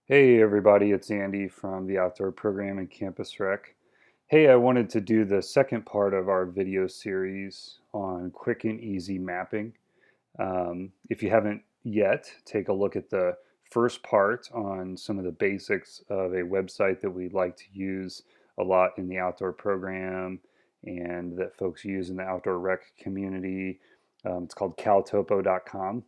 Hey everybody, it's Andy from the Outdoor Program and Campus Rec. Hey, I wanted to do the second part of our video series on quick and easy mapping. If you haven't yet, take a look at the first part on some of the basics of a website that we like to use a lot in the outdoor program and that folks use in the outdoor rec community. It's called caltopo.com.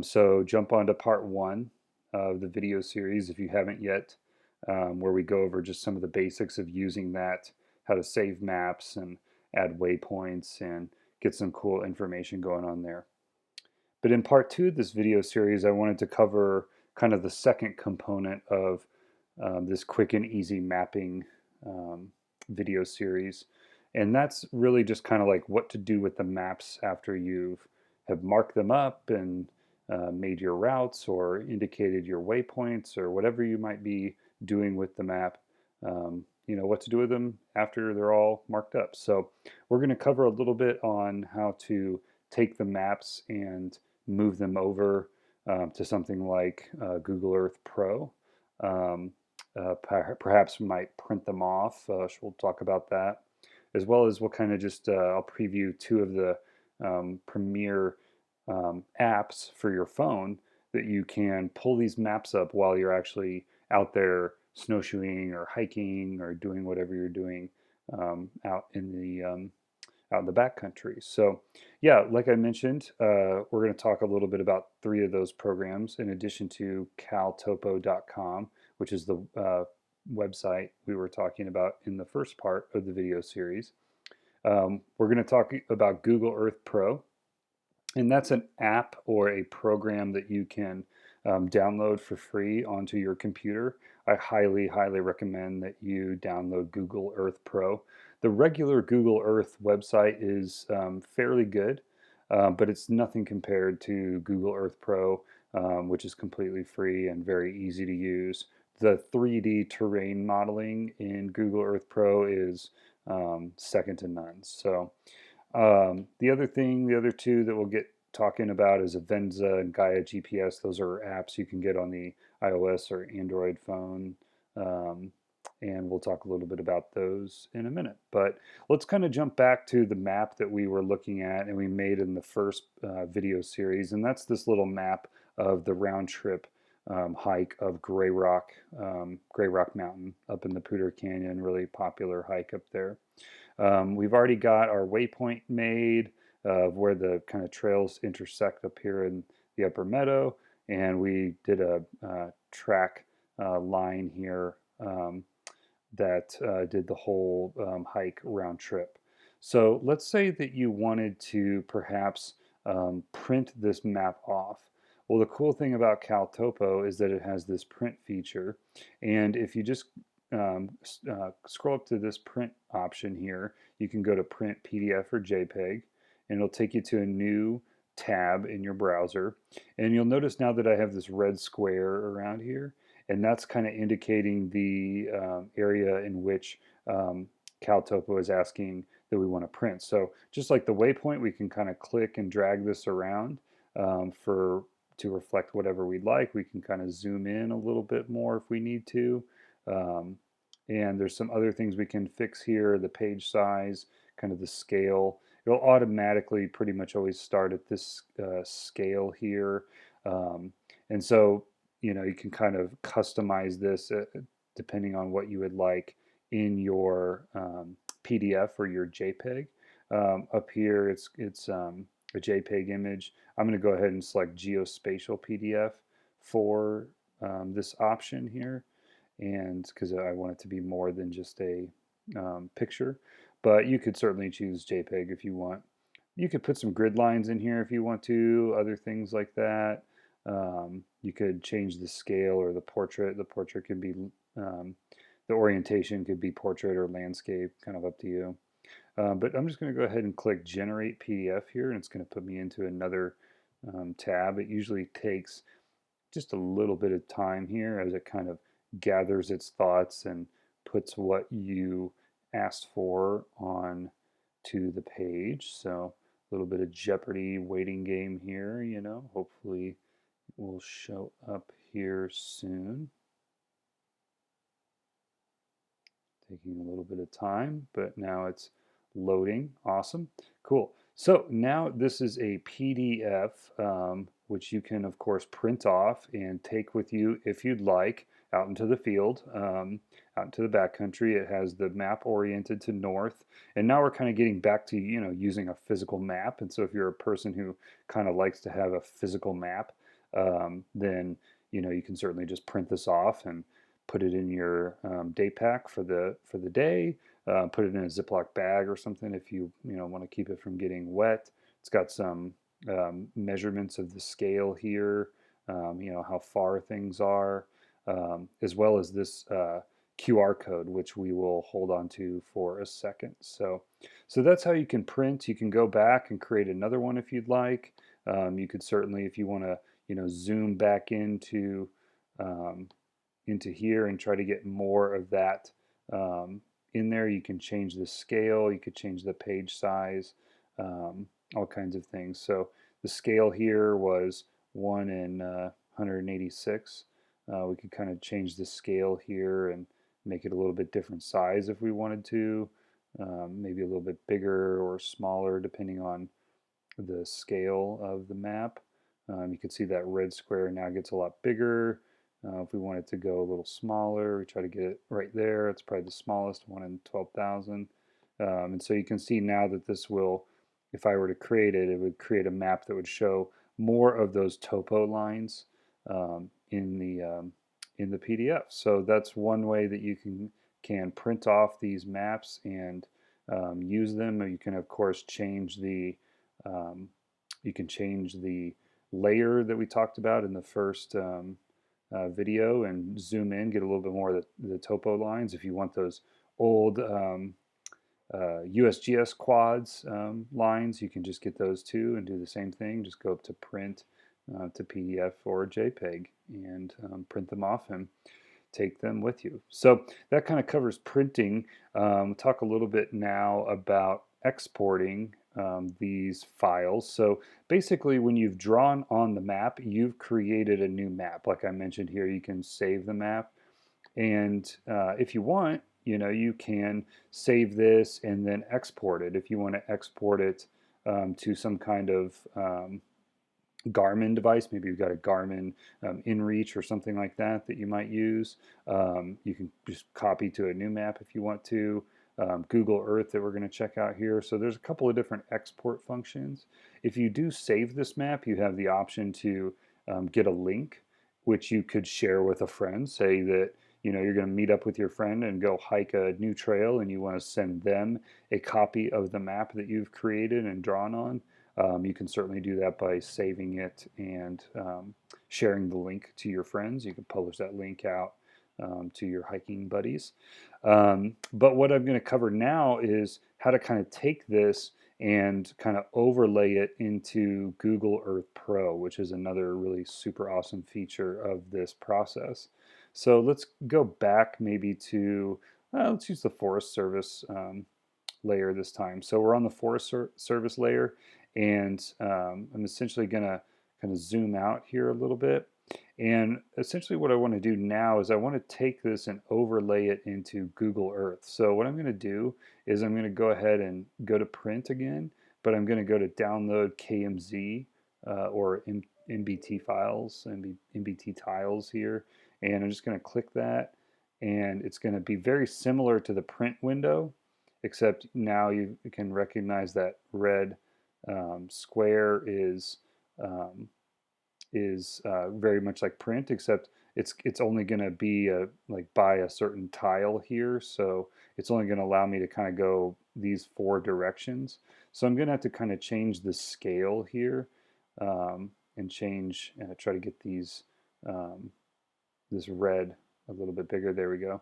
So jump onto part one of the video series if you haven't yet, where we go over just some of the basics of using that, how to save maps and add waypoints and get some cool information going on there. But in part two of this video series, I wanted to cover kind of the second component of this quick and easy mapping um, video series. And that's really just kind of like what to do with the maps after you've have marked them up and made your routes or indicated your waypoints or whatever you might be doing with the map. What to do with them after they're all marked up. So we're going to cover a little bit on how to take the maps and move them over to something like Google Earth Pro. Um, Perhaps we might print them off. We'll talk about that, as well as we'll kind of just I'll preview two of the premier apps for your phone that you can pull these maps up while you're actually out there snowshoeing or hiking or doing whatever you're doing out in the backcountry. So, yeah, like I mentioned, we're going to talk a little bit about three of those programs in addition to caltopo.com, which is the website we were talking about in the first part of the video series. We're going to talk about Google Earth Pro, and that's an app or a program that you can download for free onto your computer. I highly, highly recommend that you download Google Earth Pro. The regular Google Earth website is fairly good, but it's nothing compared to Google Earth Pro, which is completely free and very easy to use. The 3D terrain modeling in Google Earth Pro is second to none. So the other two that we'll get talking about is Enza and Gaia GPS. Those are apps you can get on the iOS or Android phone. Um, and we'll talk a little bit about those in a minute. But let's kind of jump back to the map that we were looking at and we made in the first video series. And that's this little map of the round trip hike of Gray Rock Mountain up in the Poudre Canyon, really popular hike up there. We've already got our waypoint made of where the kind of trails intersect up here in the upper meadow, and we did a track line here that did the whole hike round trip. So let's say that you wanted to perhaps print this map off. Well, the cool thing about CalTopo is that it has this print feature, and if you just scroll up to this print option here, you can go to print PDF or JPEG, and it'll take you to a new tab in your browser. And you'll notice now that I have this red square around here, and that's kind of indicating the area in which CalTopo is asking that we want to print. So just like the waypoint, we can kind of click and drag this around for to reflect whatever we'd like. We can kind of zoom in a little bit more if we need to. Um, and there's some other things we can fix here, the page size, kind of the scale. It'll automatically pretty much always start at this scale here. And so, you can kind of customize this depending on what you would like in your PDF or your JPEG. Up here, it's a JPEG image. I'm going to go ahead and select Geospatial PDF for this option here, and because I want it to be more than just a picture. But you could certainly choose JPEG if you want. You could put some grid lines in here if you want to, other things like that. You could change the scale or the portrait. The portrait could be, the orientation could be portrait or landscape, kind of up to you. But I'm just going to go ahead and click Generate PDF here, and it's going to put me into another tab. It usually takes just a little bit of time here as it kind of gathers its thoughts and puts what you asked for on to the page. So a little bit of Jeopardy waiting game here, hopefully it will show up here soon. Taking a little bit of time, but now it's loading. Awesome. Cool. So now this is a PDF, which you can, of course, print off and take with you if you'd like out into the field, out into the backcountry. It has the map oriented to north. And now we're kind of getting back to, using a physical map. And so if you're a person who kind of likes to have a physical map, then, you can certainly just print this off and put it in your day pack for the day. Put it in a Ziploc bag or something if you want to keep it from getting wet. It's got some measurements of the scale here, how far things are, as well as this QR code, which we will hold on to for a second. So that's how you can print. You can go back and create another one if you'd like. You could certainly, if you want to, zoom back into here and try to get more of that in there. You can change the scale, you could change the page size, all kinds of things. So the scale here was 1 in 186. We could kind of change the scale here and make it a little bit different size if we wanted to, maybe a little bit bigger or smaller depending on the scale of the map. You can see that red square now gets a lot bigger. If we want it to go a little smaller, we try to get it right there. It's probably the smallest, 1 in 12,000. And so you can see now that this will, if I were to create it, it would create a map that would show more of those topo lines in the PDF. So that's one way that you can print off these maps and use them. Or you can of course change the layer that we talked about in the first video and zoom in, get a little bit more of the topo lines. If you want those old USGS quads lines, you can just get those too and do the same thing. Just go up to print to PDF or JPEG and print them off and take them with you. So that kind of covers printing. We'll talk a little bit now about exporting these files. So basically when you've drawn on the map, you've created a new map. Like I mentioned here, you can save the map. And if you want, you can save this and then export it. If you want to export it to some kind of Garmin device, maybe you've got a Garmin InReach or something like that that you might use. You can just copy to a new map if you want to. Google Earth that we're going to check out here. So there's a couple of different export functions. If you do save this map, you have the option to get a link which you could share with a friend. Say that you're going to meet up with your friend and go hike a new trail and you want to send them a copy of the map that you've created and drawn on. You can certainly do that by saving it and sharing the link to your friends. You can publish that link out to your hiking buddies. But what I'm going to cover now is how to kind of take this and kind of overlay it into Google Earth Pro, which is another really super awesome feature of this process. So let's go back maybe to, let's use the Forest Service layer this time. So we're on the Forest Service layer, and I'm essentially going to kind of zoom out here a little bit. And essentially what I want to do now is I want to take this and overlay it into Google Earth. So what I'm going to do is I'm going to go ahead and go to print again, but I'm going to go to download KMZ or MBT files, MBT tiles here. And I'm just going to click that, and it's going to be very similar to the print window, except now you can recognize that red square is very much like print, except it's only going to be like by a certain tile here, so it's only going to allow me to kind of go these 4 directions. So I'm going to have to kind of change the scale here and change try to get these this red a little bit bigger. There we go.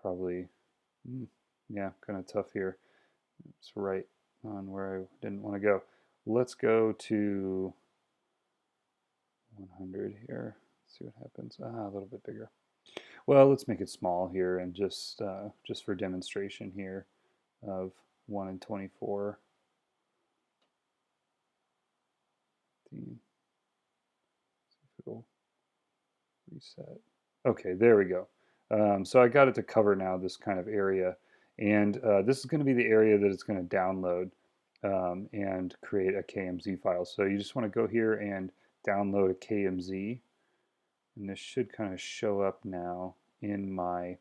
Probably yeah, kind of tough here. It's right on where I didn't want to go. Let's go to 100 here. See what happens. A little bit bigger. Well, let's make it small here and just for demonstration here of 1 in 24. See if it'll reset. Okay, there we go. So I got it to cover now this kind of area. And this is going to be the area that it's going to download and create a KMZ file. So you just want to go here and download a KMZ. And this should kind of show up now in my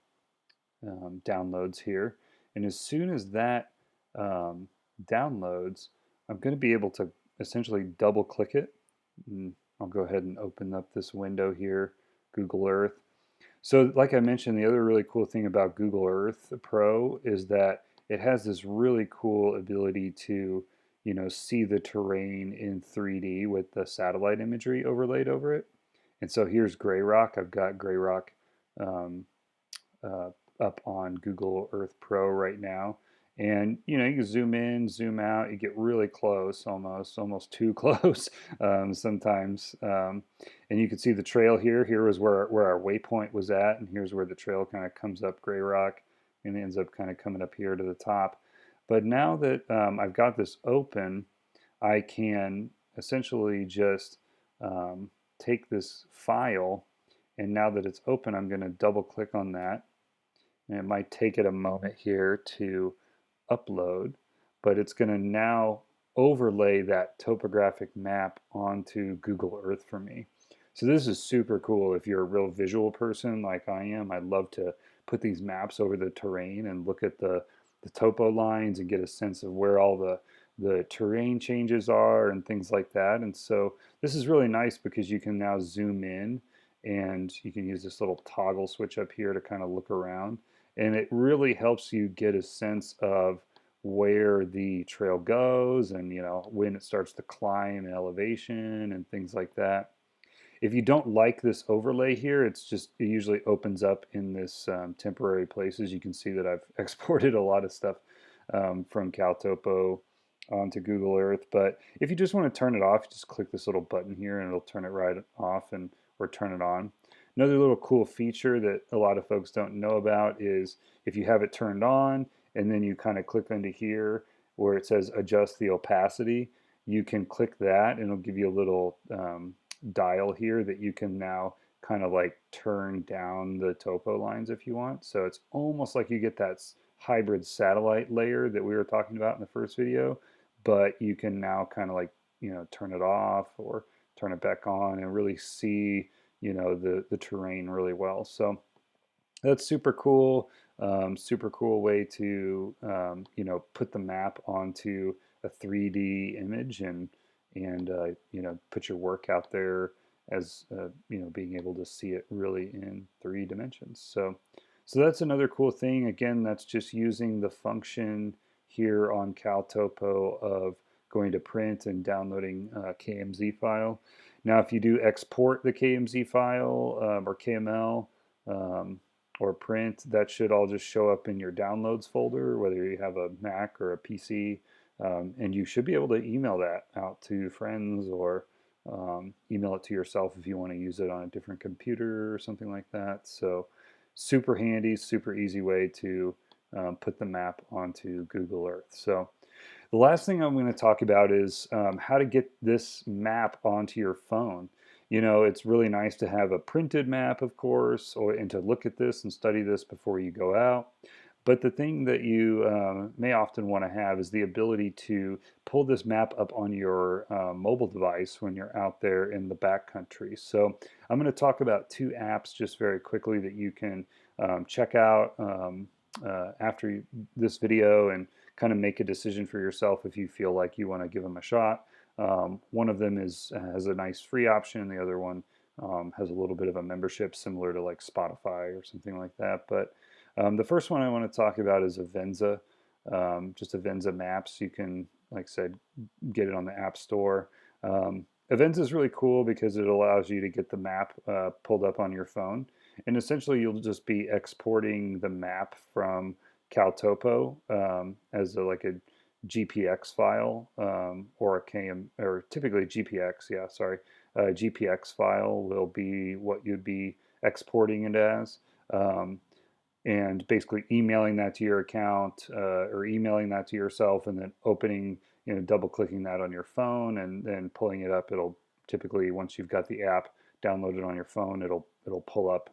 downloads here. And as soon as that um, downloads, I'm going to be able to essentially double click it. And I'll go ahead and open up this window here, Google Earth. So like I mentioned, the other really cool thing about Google Earth Pro is that it has this really cool ability to, see the terrain in 3D with the satellite imagery overlaid over it. And so here's Gray Rock. I've got Gray Rock um, uh, up on Google Earth Pro right now. And you can zoom in, zoom out. You get really close, almost too close sometimes. And you can see the trail here. Here was where our waypoint was at, and here's where the trail kind of comes up Gray Rock, and ends up kind of coming up here to the top. But now that I've got this open, I can essentially just take this file, and now that it's open, I'm going to double click on that. And it might take it a moment here to upload, but it's going to now overlay that topographic map onto Google Earth for me. So this is super cool if you're a real visual person like I am. I love to put these maps over the terrain and look at the topo lines and get a sense of where all the terrain changes are and things like that. And so this is really nice because you can now zoom in and you can use this little toggle switch up here to kind of look around. And it really helps you get a sense of where the trail goes and when it starts to climb in elevation and things like that. If you don't like this overlay here, it usually opens up in this temporary places. You can see that I've exported a lot of stuff from CalTopo onto Google Earth. But if you just want to turn it off, just click this little button here and it'll turn it right off or turn it on. Another little cool feature that a lot of folks don't know about is if you have it turned on and then you kind of click into here where it says adjust the opacity, you can click that and it'll give you a little dial here that you can now kind of like turn down the topo lines if you want. So it's almost like you get that hybrid satellite layer that we were talking about in the first video, but you can now kind of like, turn it off or turn it back on and really see, the terrain really well. So that's super cool. Super cool way to put the map onto a 3D image and put your work out there as being able to see it really in 3 dimensions. So that's another cool thing. Again, that's just using the function here on CalTopo of going to print and downloading a KMZ file. Now, if you do export the KMZ file or KML or print, that should all just show up in your downloads folder, whether you have a Mac or a PC. And you should be able to email that out to friends or email it to yourself if you want to use it on a different computer or something like that. So super handy, super easy way to put the map onto Google Earth. So the last thing I'm going to talk about is how to get this map onto your phone. It's really nice to have a printed map, of course, and to look at this and study this before you go out. But the thing that you may often want to have is the ability to pull this map up on your mobile device when you're out there in the backcountry. So I'm going to talk about 2 apps just very quickly that you can check out after this video and kind of make a decision for yourself if you feel like you want to give them a shot. One of them has a nice free option, and the other one has a little bit of a membership similar to like Spotify or something like that. But the first one I want to talk about is Enza, just Enza Maps. You can, like I said, get it on the App Store. Enza is really cool because it allows you to get the map pulled up on your phone. And essentially, you'll just be exporting the map from CalTopo as like a GPX file or a KM, or typically GPX, yeah, sorry. GPX file will be what you'd be exporting it as. And basically emailing that to your account or emailing that to yourself and then opening, double clicking that on your phone and then pulling it up. It'll typically, once you've got the app downloaded on your phone, it'll pull up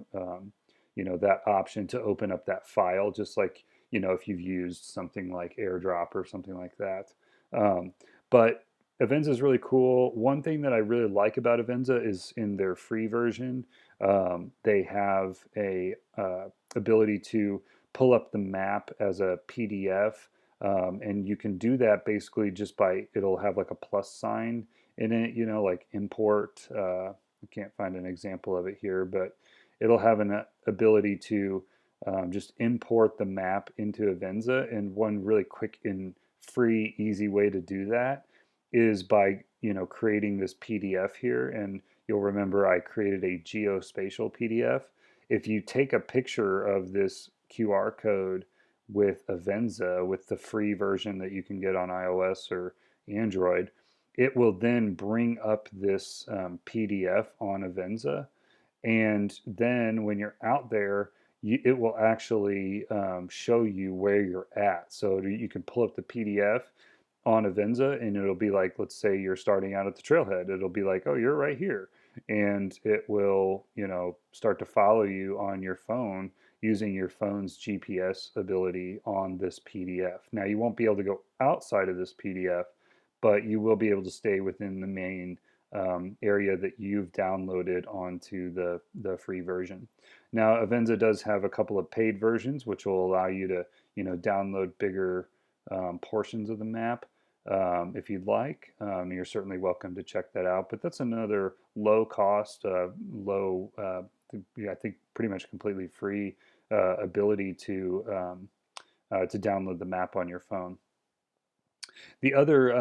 that option to open up that file, just like, if you've used something like AirDrop or something like that. But Avenza is really cool. One thing that I really like about Avenza is in their free version, they have a ability to pull up the map as a PDF, and you can do that basically just by, it'll have like a plus sign in it, like import. I can't find an example of it here, but it'll have an ability to just import the map into Avenza. And one really quick and free, easy way to do that is by creating this PDF here. And you'll remember I created a geospatial PDF. If you take a picture of this QR code with Avenza, with the free version that you can get on iOS or Android, it will then bring up this PDF on Avenza. And then when you're out there, it will actually show you where you're at. So you can pull up the PDF on Avenza, and it'll be like, let's say you're starting out at the trailhead. It'll be like, oh, you're right here. And it will, start to follow you on your phone using your phone's GPS ability on this PDF. Now, you won't be able to go outside of this PDF, but you will be able to stay within the main area that you've downloaded onto the free version. Now, Avenza does have a couple of paid versions, which will allow you to, download bigger portions of the map. If you'd like, you're certainly welcome to check that out. But that's another low cost, I think pretty much completely free ability to download the map on your phone. The other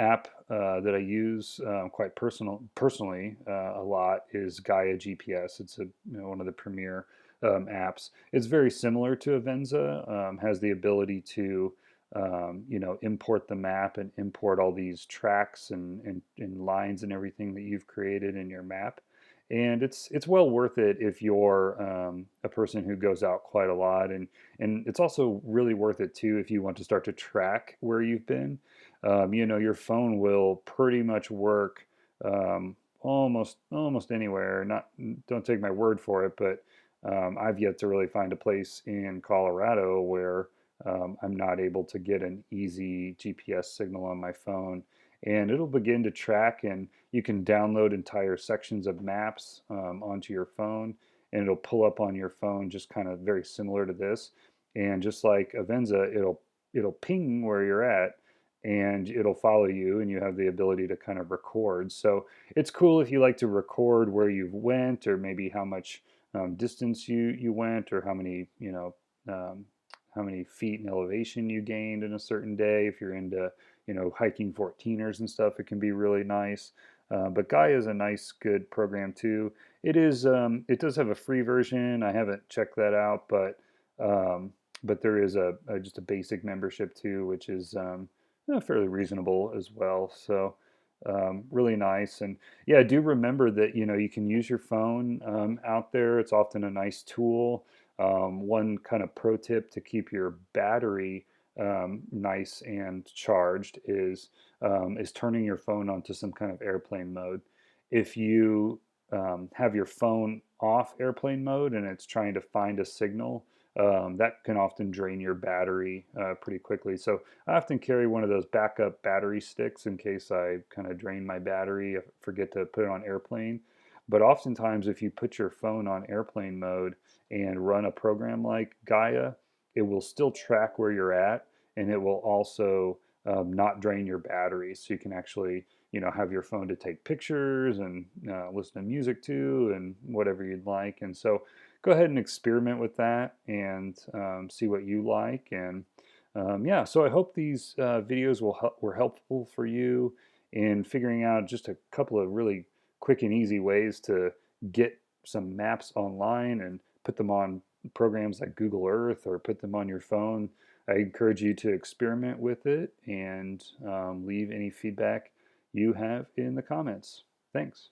app that I use quite personally a lot is Gaia GPS. It's one of the premier apps. It's very similar to Avenza. Has the ability to import the map and import all these tracks and lines and everything that you've created in your map. And it's well worth it if you're a person who goes out quite a lot, and it's also really worth it too if you want to start to track where you've been. Your phone will pretty much work almost anywhere. Not Don't take my word for it, but I've yet to really find a place in Colorado where I'm not able to get an easy GPS signal on my phone. And it'll begin to track, and you can download entire sections of maps onto your phone, and it'll pull up on your phone just kind of very similar to this. And just like Avenza, it'll ping where you're at, and it'll follow you, and you have the ability to kind of record. So it's cool if you like to record where you went, or maybe how much distance you went, or um, how many feet in elevation you gained in a certain day. If you're into hiking 14ers and stuff, it can be really nice. But Gaia is a nice, good program too. It does have a free version. I haven't checked that out, but there is just a basic membership too, which is fairly reasonable as well. So really nice. And yeah, do remember that you can use your phone out there. It's often a nice tool. One kind of pro tip to keep your battery nice and charged is turning your phone onto some kind of airplane mode. If you have your phone off airplane mode and it's trying to find a signal, that can often drain your battery pretty quickly. So I often carry one of those backup battery sticks in case I kind of drain my battery, forget to put it on airplane. But oftentimes, if you put your phone on airplane mode and run a program like Gaia, it will still track where you're at, and it will also not drain your battery. So you can actually, have your phone to take pictures and listen to music to, and whatever you'd like. And so go ahead and experiment with that and see what you like. And yeah, so I hope these videos were helpful for you in figuring out just a couple of really quick and easy ways to get some maps online and put them on programs like Google Earth, or put them on your phone. I encourage you to experiment with it and leave any feedback you have in the comments. Thanks.